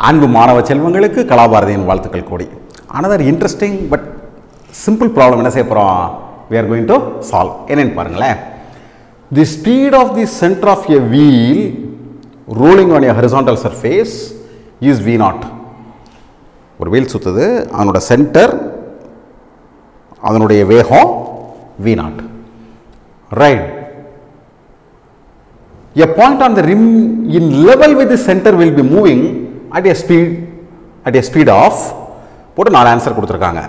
அன்பு மாணவ செல்வங்களுக்கு கலாபாரதியின் வாழ்த்துக்கள் கூடி. another interesting but simple problem என்ன செய்ய போறோம்? we are going to solve. என்னன்னு பாருங்களேன். the speed of the center of a wheel rolling on a horizontal surface is v0. ஒரு வீல் சுத்துது, அதனோட சென்டர், அதனுடைய வேகம் v0. right. a point on the rim in level with the center will be moving at a speed of போட்டு 4 answer கொடுத்துருக்காங்க.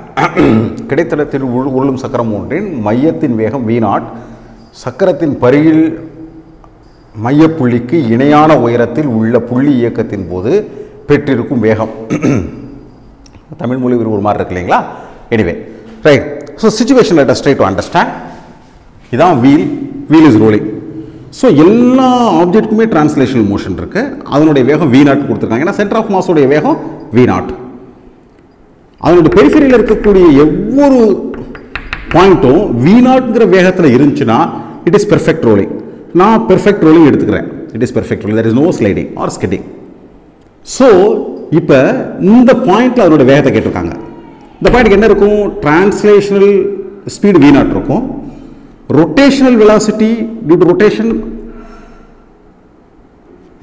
கிடைத்தளத்தில் உருளும் சக்கரம் ஒன்றின் மையத்தின் வேகம் v0 சக்கரத்தின் பரியில் மையப்புள்ளிக்கு இணையான உயரத்தில் உள்ள புள்ளி இயக்கத்தின் போது பெற்றிருக்கும் வேகம். தமிழ் மொழி ஒரு மாதிரி இருக்கு இல்லைங்களா? Anyway right. So situation let us try to understand. இதான் வீல் இஸ் ரோலிங். ஸோ எல்லா ஆப்ஜெக்ட்டுக்குமே டிரான்ஸ்லேஷனல் மோஷன் இருக்கு. அதனுடைய வேகம் v0 கொடுத்துருக்காங்க. ஏன்னா சென்டர் ஆஃப் மாஸோடைய வேகம் v0. அதனுடைய பெரிஃபெரியில் இருக்கக்கூடிய ஒவ்வொரு பாயிண்ட்டும் v0ங்கிற வேகத்தில் இருந்துச்சுன்னா இட் இஸ் பெர்ஃபெக்ட் ரோலிங். நான் பெர்ஃபெக்ட் ரோலிங் எடுத்துக்கிறேன். It is perfect rolling. There is no sliding or skidding. So இப்போ இந்த பாயிண்ட்ல அதனுடைய வேகத்தை கேட்டிருக்காங்க. இந்த பாயிண்ட்டுக்கு என்ன இருக்கும்? டிரான்ஸ்லேஷனல் ஸ்பீடு v0 இருக்கும். Rotational velocity due to rotation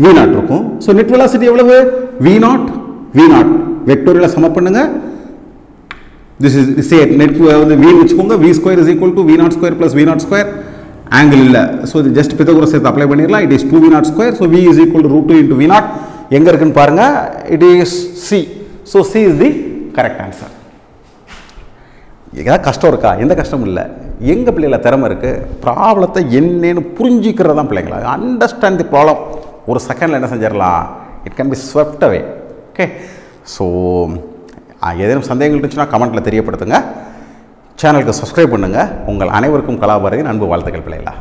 v0 இருக்கும். ஸோ நெட் வெலாசிட்டி எவ்வளவு? v0 வெக்டோரியல சம பண்ணுங்க. this is say net v வெச்சுக்கோங்க. v square is equal to v0 square plus v0 square. angle இல்ல, so just Pythagoras சேர்த்து apply பண்ணிரலாம். it is 2v0 square, so v is equal to √2 into v0. எங்க இருக்குன்னு பாருங்க. it is c, so c is the correct answer. ஏதாவது கஷ்டம் இருக்கா? எந்த கஷ்டமும் இல்லை. எங்க பிள்ளைகள திறமை இருக்கு, ப்ராப்ளத்தை என்னன்னு புரிஞ்சிக்கிறது தான் பிள்ளைங்களா. Understand the problem. ஒரு செகண்டில் என்ன செஞ்சிடலாம்? It can be swept away. Okay. So ஏதேனும் சந்தேகங்கள் இருந்துச்சுன்னா கமெண்ட்டில் தெரியப்படுத்துங்க. சேனலுக்கு சப்ஸ்கிரைப் பண்ணுங்கள். உங்கள் அனைவருக்கும் கலாபாரதியின் அன்பு வாழ்த்துக்கள் பிள்ளைகளா.